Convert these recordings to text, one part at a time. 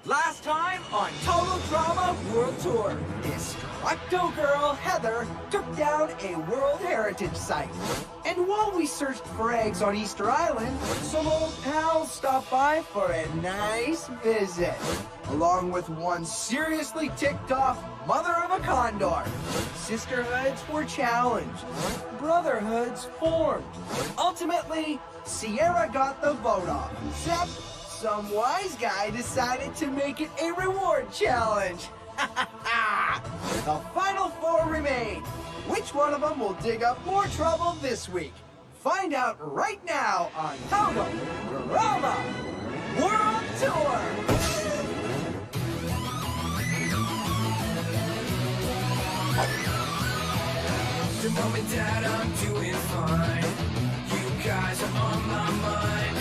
Last time on Total Drama World Tour, Destructo Girl Heather took down a World Heritage Site. And while we searched for eggs on Easter Island, some old pals stopped by for a nice visit, along with one seriously ticked off mother of a condor. Sisterhoods were challenged, brotherhoods formed. Ultimately, Sierra got the vote off, except some wise guy decided to make it a reward challenge. The final four remain. Which one of them will dig up more trouble this week? Find out right now on Total Drama World Tour. The mom and dad, I'm doing fine. You guys are on my mind.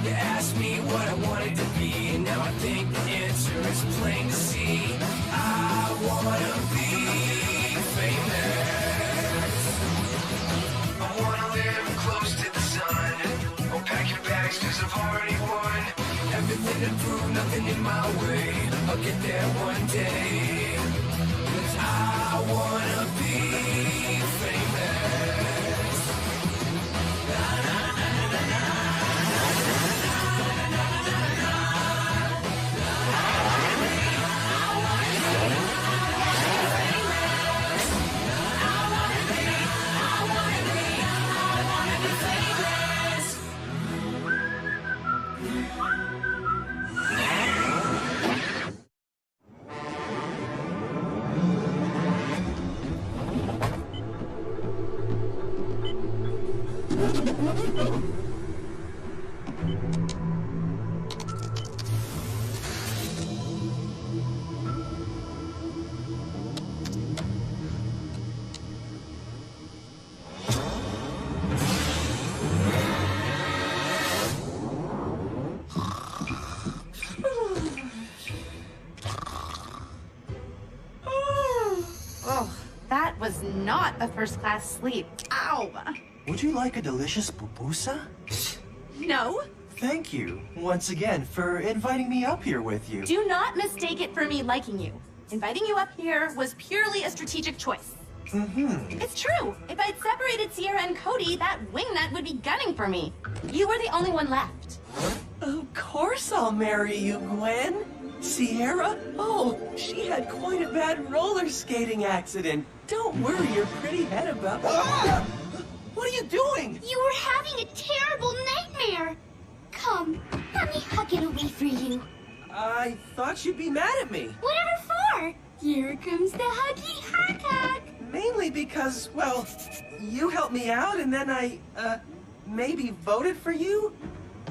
You asked me what I wanted to be, and now I think the answer is plain to see. I wanna be famous. I wanna live close to the sun. I'm packing bags 'cause I've already won. Everything to prove, nothing in my way. I'll get there one day. 'Cause I wanna be famous. Na, na, na, na, na, na. That was not a first-class sleep. Ow! Would you like a delicious pupusa? No. Thank you, once again, for inviting me up here with you. Do not mistake it for me liking you. Inviting you up here was purely a strategic choice. It's true. If I'd separated Sierra and Cody, that wingnut would be gunning for me. You were the only one left. Of course I'll marry you, Gwen. Sierra? Oh, she had quite a bad roller skating accident. Don't worry your pretty head about... Ah! What are you doing? You were having a terrible nightmare. Come, let me hug it away for you. I thought you'd be mad at me. Whatever for? Here comes the huggy hug. Mainly because, well, you helped me out and then I, maybe voted for you?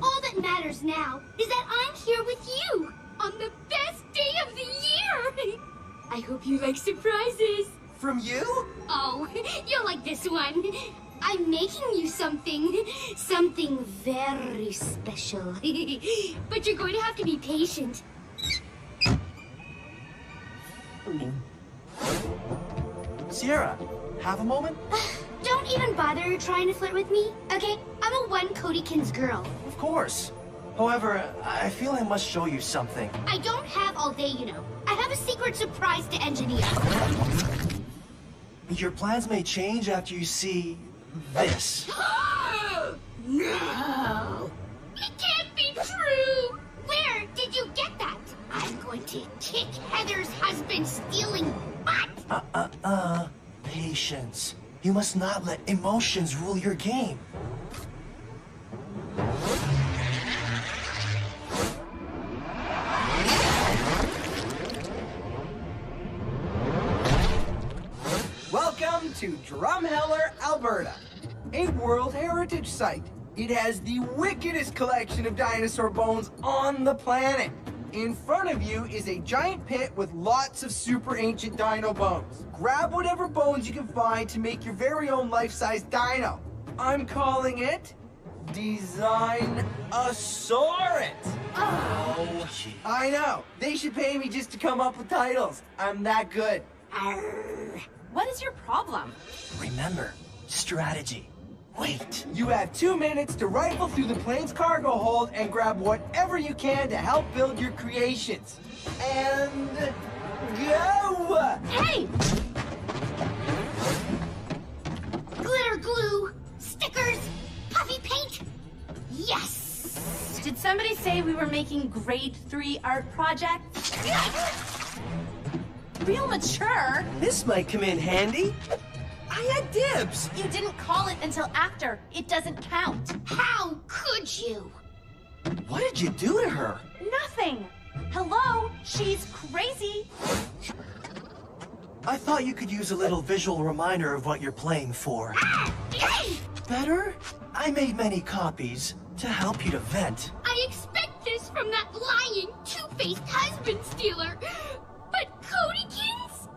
All that matters now is that I'm here with you on the best day of the year. I hope you like surprises. From you? Oh, you'll like this one. I'm making you something very special. But you're going to have to be patient. Sierra, have a moment? Don't even bother trying to flirt with me, okay? I'm a one Codykins girl. Of course. However, I feel I must show you something. I don't have all day, you know. I have a secret surprise to engineer. Your plans may change after you see this. No! It can't be true! Where did you get that? I'm going to kick Heather's husband stealing butt! Patience. You must not let emotions rule your game. Welcome to Drumheller, Alberta, a World Heritage Site. It has the wickedest collection of dinosaur bones on the planet. In front of you is a giant pit with lots of super ancient dino bones. Grab whatever bones you can find to make your very own life-size dino. I'm calling it Design-a-Saurit. Oh, I know. They should pay me just to come up with titles. I'm that good. What is your problem? remember, strategy. Wait. You have 2 minutes to rifle through the plane's cargo hold and grab whatever you can to help build your creations. And go! Hey! Glitter glue, stickers, puffy paint. Yes! Did somebody say we were making grade 3 art projects? Real mature. This might come in handy. I had dibs. You didn't call it until after. It doesn't count. How could you? What did you do to her? Nothing. Hello? She's crazy. I thought you could use a little visual reminder of what you're playing for. Hey! Better? I made many copies to help you to vent. I expect this from that lying, two-faced husband stealer. But Codykins?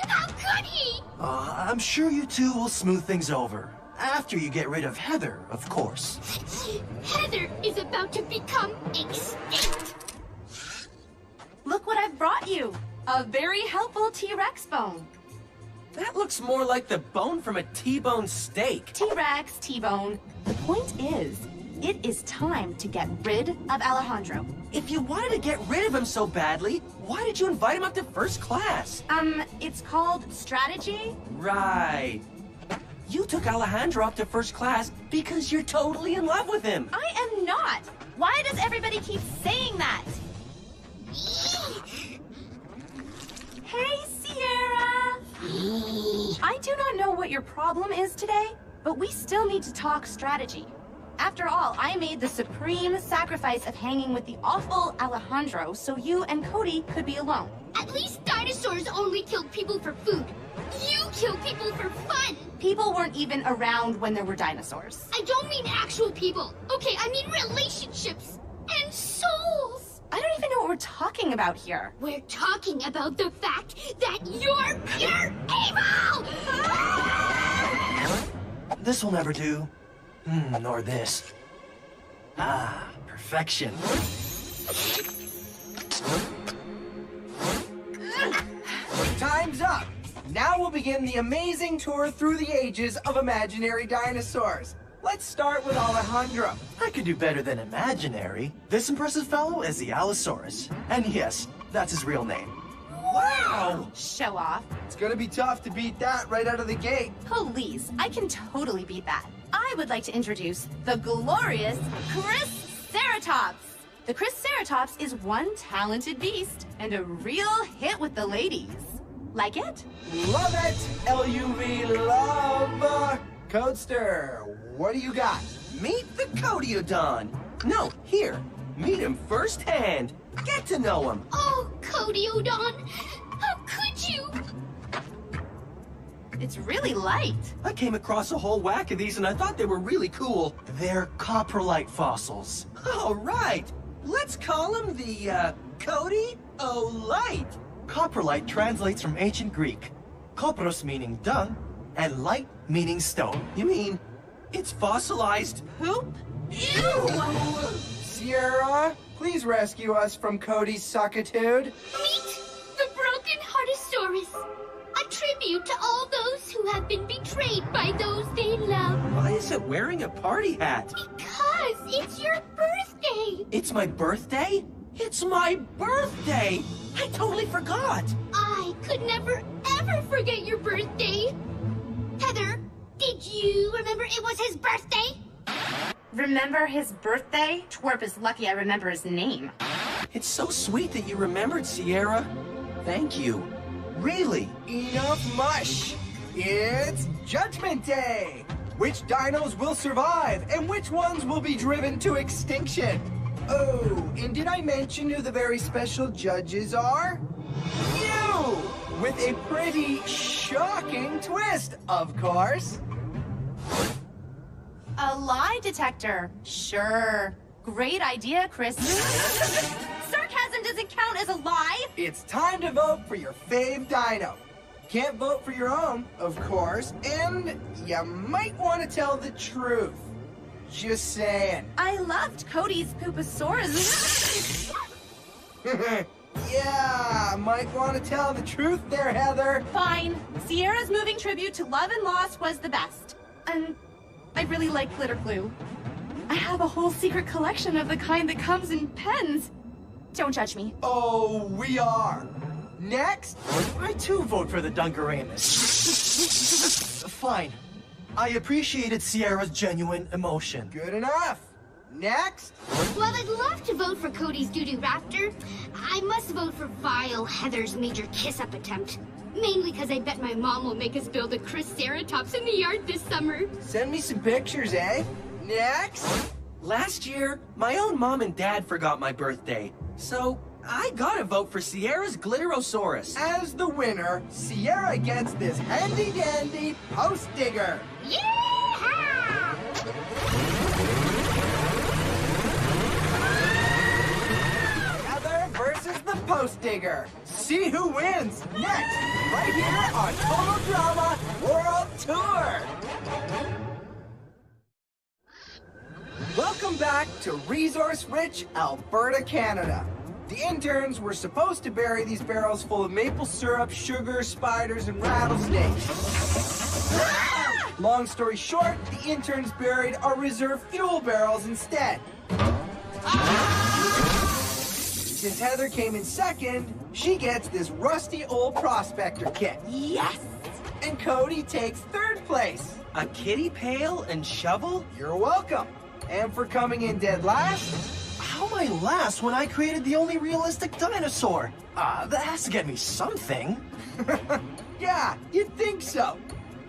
How could he? I'm sure you two will smooth things over. After you get rid of Heather, of course. Heather is about to become extinct. Look what I've brought you. A very helpful T-Rex bone. That looks more like the bone from a T-bone steak. T-Rex, T-bone. The point is, it is time to get rid of Alejandro. If you wanted to get rid of him so badly, why did you invite him up to first class? It's called strategy. Right. You took Alejandro up to first class because you're totally in love with him. I am not. Why does everybody keep saying that? Hey, Sierra! I do not know what your problem is today, but we still need to talk strategy. After all, I made the supreme sacrifice of hanging with the awful Alejandro so you and Cody could be alone. At least dinosaurs only killed people for food. You kill people for fun. People weren't even around when there were dinosaurs. I don't mean actual people. Okay, I mean relationships and souls. I don't even know what we're talking about here. We're talking about the fact that you're pure evil! This will never do. Nor this. Ah, perfection. Time's up! Now we'll begin the amazing tour through the ages of imaginary dinosaurs. Let's start with Alejandro. I could do better than imaginary. This impressive fellow is the Allosaurus. And yes, that's his real name. Wow! Show off. It's gonna be tough to beat that right out of the gate. Please, I can totally beat that. I would like to introduce the glorious Triceratops. The Triceratops is one talented beast and a real hit with the ladies. Like it? Love it! LUV love! Codester, what do you got? Meet the Codiodon. No, here. Meet him firsthand. Get to know him. Oh, Codiodon, how could you? It's really light. I came across a whole whack of these and I thought they were really cool. They're coprolite fossils. All right. Let's call him the, Cody-O-Light. Coprolite translates from ancient Greek. Kopros meaning dung, and light meaning stone. You mean it's fossilized poop? Ew! Sierra, please rescue us from Cody's suckitude. Meet the broken Heartosaurus, a tribute to all those who have been betrayed by those they love. Why is it wearing a party hat? Because it's your birthday. It's my birthday? It's my birthday! I totally forgot! I could never, ever forget your birthday. Heather, did you remember it was his birthday? Remember his birthday? Twerp is lucky I remember his name. It's so sweet that you remembered, Sierra. Thank you. Really? Enough mush! It's Judgment Day! Which dinos will survive and which ones will be driven to extinction? Oh, and did I mention who the very special judges are? You! With a pretty shocking twist, of course. A lie detector. Sure. Great idea, Chris. Sarcasm doesn't count as a lie. It's time to vote for your fave dino. Can't vote for your own, of course, and you might want to tell the truth. Just saying. I loved Cody's Pooposaurus. Yeah, might want to tell the truth there, Heather. Fine. Sierra's moving tribute to love and loss was the best. I really like glitter glue. I have a whole secret collection of the kind that comes in pens. Don't judge me. Oh, we are. Next, I too vote for the Dungaremus. Fine. I appreciated Sierra's genuine emotion. good enough. Next, While I'd love to vote for Cody's doo-doo raptor, I must vote for vile Heather's major kiss-up attempt. Mainly because I bet my mom will make us build a Triceratops in the yard this summer. send me some pictures, eh? Next, Last year, my own mom and dad forgot my birthday, so I gotta vote for Sierra's Glitterosaurus. as the winner, Sierra gets this handy-dandy post digger. Yeah! Heather versus the post digger. See who wins next, right here on Total Drama World Tour. Welcome back to resource-rich Alberta, Canada. The interns were supposed to bury these barrels full of maple syrup, sugar, spiders, and rattlesnakes. Long story short, the interns buried our reserve fuel barrels instead. Since Heather came in second, she gets this rusty old prospector kit. Yes! And Cody takes third place. A kitty pail and shovel? You're welcome. And for coming in dead last, How am I last when I created the only realistic dinosaur? That has to get me something. yeah, you'd think so.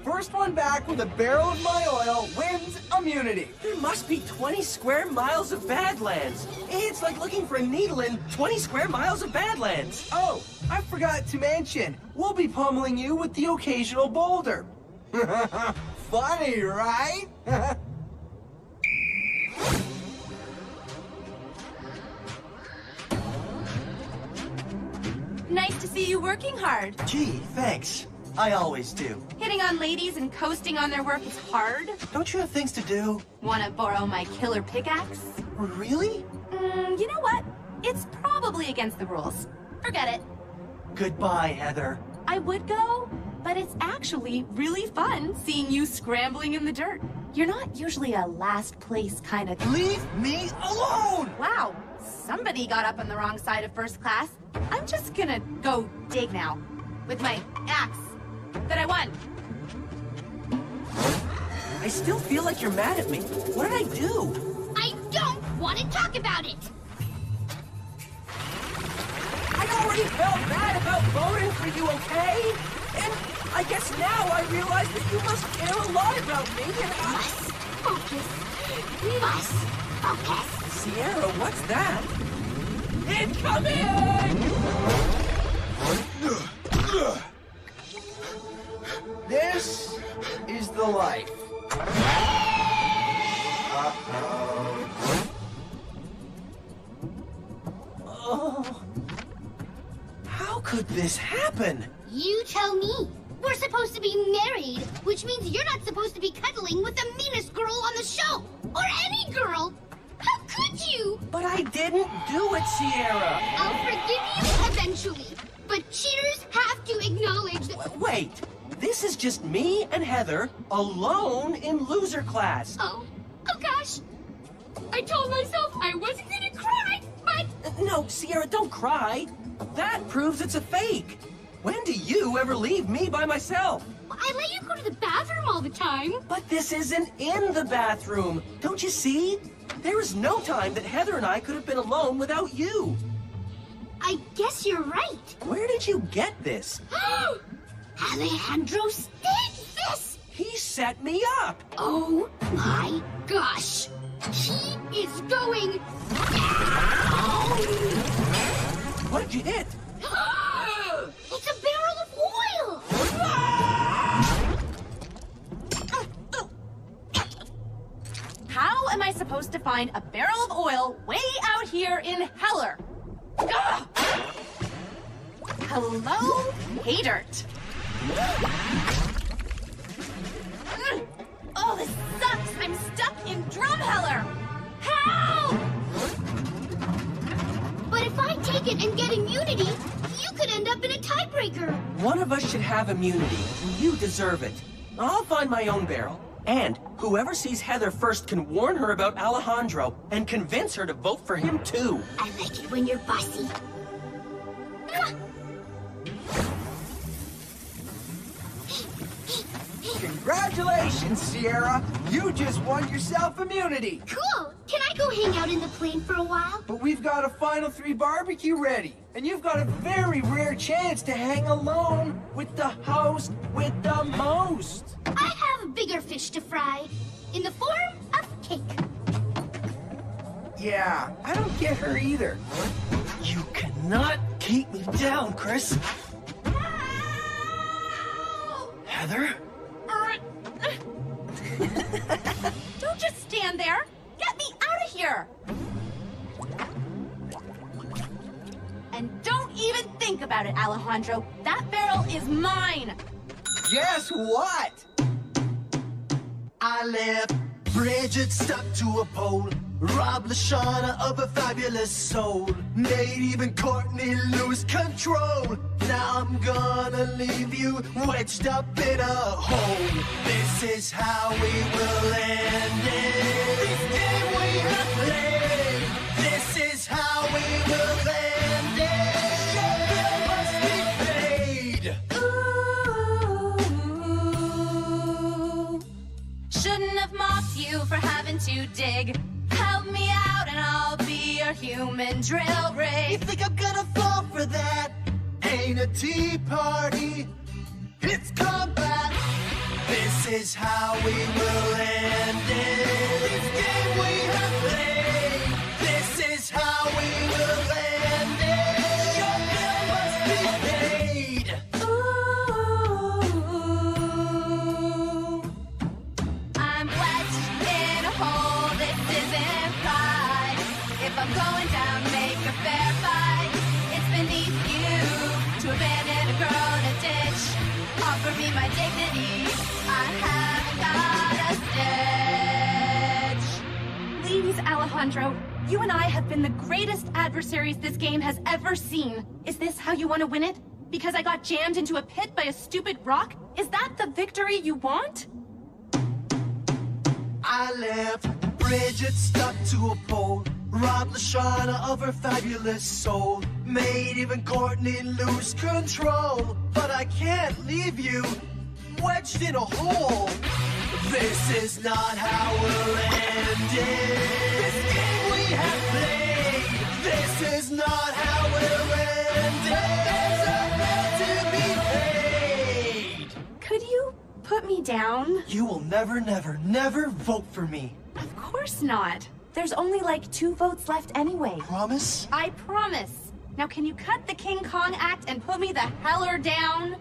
First one back with a barrel of my oil wins immunity. There must be 20 square miles of Badlands. It's like looking for a needle in 20 square miles of Badlands. Oh, I forgot to mention, we'll be pummeling you with the occasional boulder. Funny, right? Nice to see you working hard. Gee, thanks. I always do. Hitting on ladies and coasting on their work is hard. Don't you have things to do? Wanna borrow my killer pickaxe? Really? You know what? It's probably against the rules. Forget it. Goodbye, Heather. I would go, but it's actually really fun seeing you scrambling in the dirt. You're not usually a last place kind of... Leave me alone! Wow, somebody got up on the wrong side of first class. I'm just gonna go dig now. With my axe that I won. I still feel like you're mad at me. What did I do? I don't want to talk about it! I already felt bad about voting for you, okay? And I guess now I realize that you must care a lot about me and Must focus. Must focus. Sierra, what's that? Incoming! This is the life. Oh. How could this happen? You tell me. We're supposed to be married, which means you're not supposed to be cuddling with the meanest girl on the show. Or any girl. How could you? But I didn't do it, Sierra. I'll forgive you eventually. But cheaters have to acknowledge that... Wait, this is just me and Heather alone in loser class. Oh gosh. I told myself I wasn't gonna cry, but... No, Sierra, don't cry. That proves it's a fake. When do you ever leave me by myself? I let you go to the bathroom all the time. But this isn't in the bathroom. Don't you see? There is no time that Heather and I could have been alone without you. I guess you're right. Where did you get this? Alejandro staged this! He set me up. Oh my gosh! He is going down! What did you hit? It's a barrel of oil! How am I supposed to find a barrel of oil way out here in Heller? Ugh! Hello, hey dirt. Oh, this sucks! I'm stuck in Drumheller! Help! But if I take it and get immunity, you could end up in a tiebreaker. One of us should have immunity, and you deserve it. I'll find my own barrel. And whoever sees Heather first can warn her about Alejandro and convince her to vote for him too. I like it when you're bossy. Congratulations, Sierra! You just won yourself immunity! Cool! Can I go hang out in the plane for a while? But we've got a Final 3 barbecue ready, and you've got a very rare chance to hang alone with the host with the most! I have bigger fish to fry. In the form of cake. Yeah, I don't get her either. You cannot keep me down, Chris. Heather? Don't just stand there. Get me out of here. And don't even think about it, Alejandro. That barrel is mine. Guess what? I left Bridget stuck to a pole. Robbed Lashana of a fabulous soul. Made even Courtney lose control. Now I'm gonna leave you wedged up in a hole. This is how we will end it. This game we have played. This is how we will end it. Your bill must be paid. Ooh. Shouldn't have mocked you for having to dig. Help me out and I'll be your human drill You rig. think I'm gonna fall for that? Ain't a tea party, it's combat. This is how we will end it. This game we have played. This is how we will end it. Your bill must be paid. Ooh. I'm wedged in a hole, this isn't right. If I'm going down, make a fair fight. It's beneath you to abandon a girl in a ditch. Offer me my dignity, I haven't got a stitch. Please, Alejandro, you and I have been the greatest adversaries this game has ever seen. Is this how you want to win it? Because I got jammed into a pit by a stupid rock? Is that the victory you want? I left Bridget stuck to a pole. Robbed Lashana of her fabulous soul. Made even Courtney lose control. But I can't leave you wedged in a hole. This is not how we'll end it. This game we have played. This is not how we'll end it. There's a bill to be paid. Could you put me down? You will never, never, never vote for me. Of course not. There's only like 2 votes left anyway. Promise? I promise. Now can you cut the King Kong act and put me the heller down?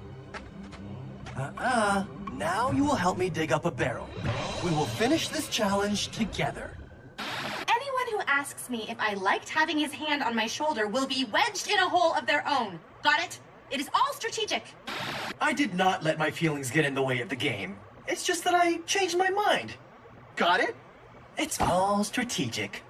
Now you will help me dig up a barrel. We will finish this challenge together. Anyone who asks me if I liked having his hand on my shoulder will be wedged in a hole of their own. Got it? It is all strategic. I did not let my feelings get in the way of the game. It's just that I changed my mind. Got it? It's all strategic.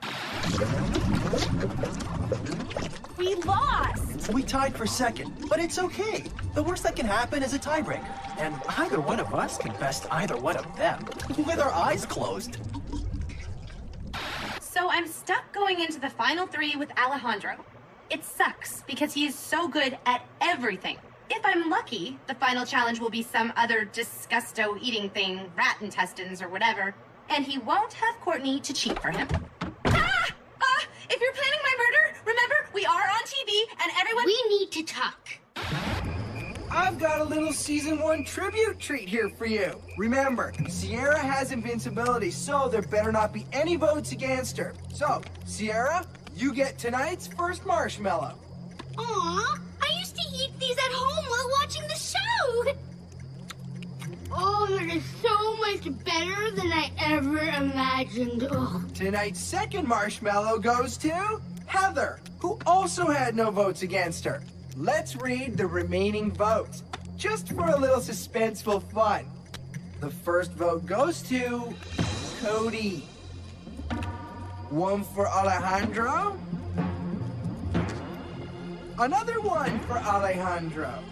We lost. We tied for second, but it's okay. The worst that can happen is a tiebreaker. And either one of us can best either one of them with our eyes closed. So I'm stuck going into the final 3 with Alejandro. It sucks because he is so good at everything. If I'm lucky, the final challenge will be some other disgusto eating thing, rat intestines or whatever, and he won't have Courtney to cheat for him. If you're planning my murder, remember, we are on TV and everyone— We need to talk. I've got a little Season 1 tribute treat here for you. Remember, Sierra has invincibility, so there better not be any votes against her. So, Sierra, you get tonight's first marshmallow. Aw, I used to eat these at home while watching the show. Oh, that is so much better than I ever imagined. Oh. Tonight's second marshmallow goes to Heather, who also had no votes against her. Let's read the remaining votes, just for a little suspenseful fun. The first vote goes to Cody. 1 for Alejandro. Another 1 for Alejandro.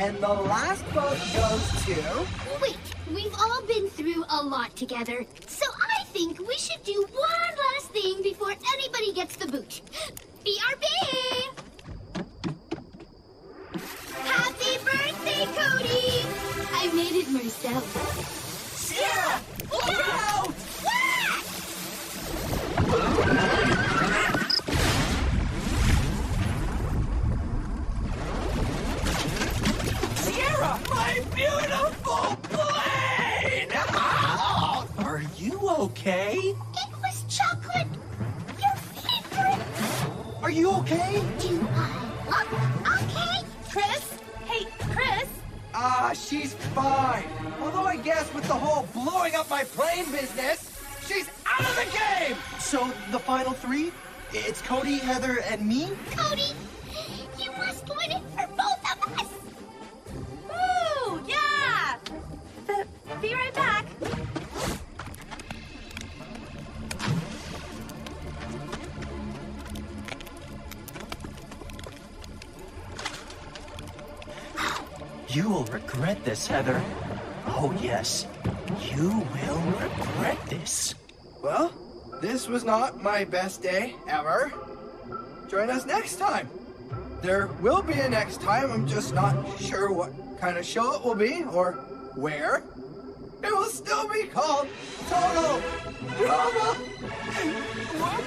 And the last vote goes to... Wait, we've all been through a lot together, so I think we should do one last thing before anybody gets the boot. BRB! Happy birthday, Cody! I made it myself. Sierra! Look out! Sierra, my beautiful plane! Are you okay? It was chocolate. Your favorite. Are you okay? Do I look okay? Chris? Hey, Chris? She's fine. Although I guess with the whole blowing up my plane business, she's out of the game! So, the final three? It's Cody, Heather, and me? Cody, you must win it for both of us. Woo! Yeah! Be right back. You will regret this, Heather. Oh, yes. You will regret this. Well, this was not my best day ever. Join us next time. There will be a next time. I'm just not sure what kind of show it will be or where. It will still be called Total Drama. What?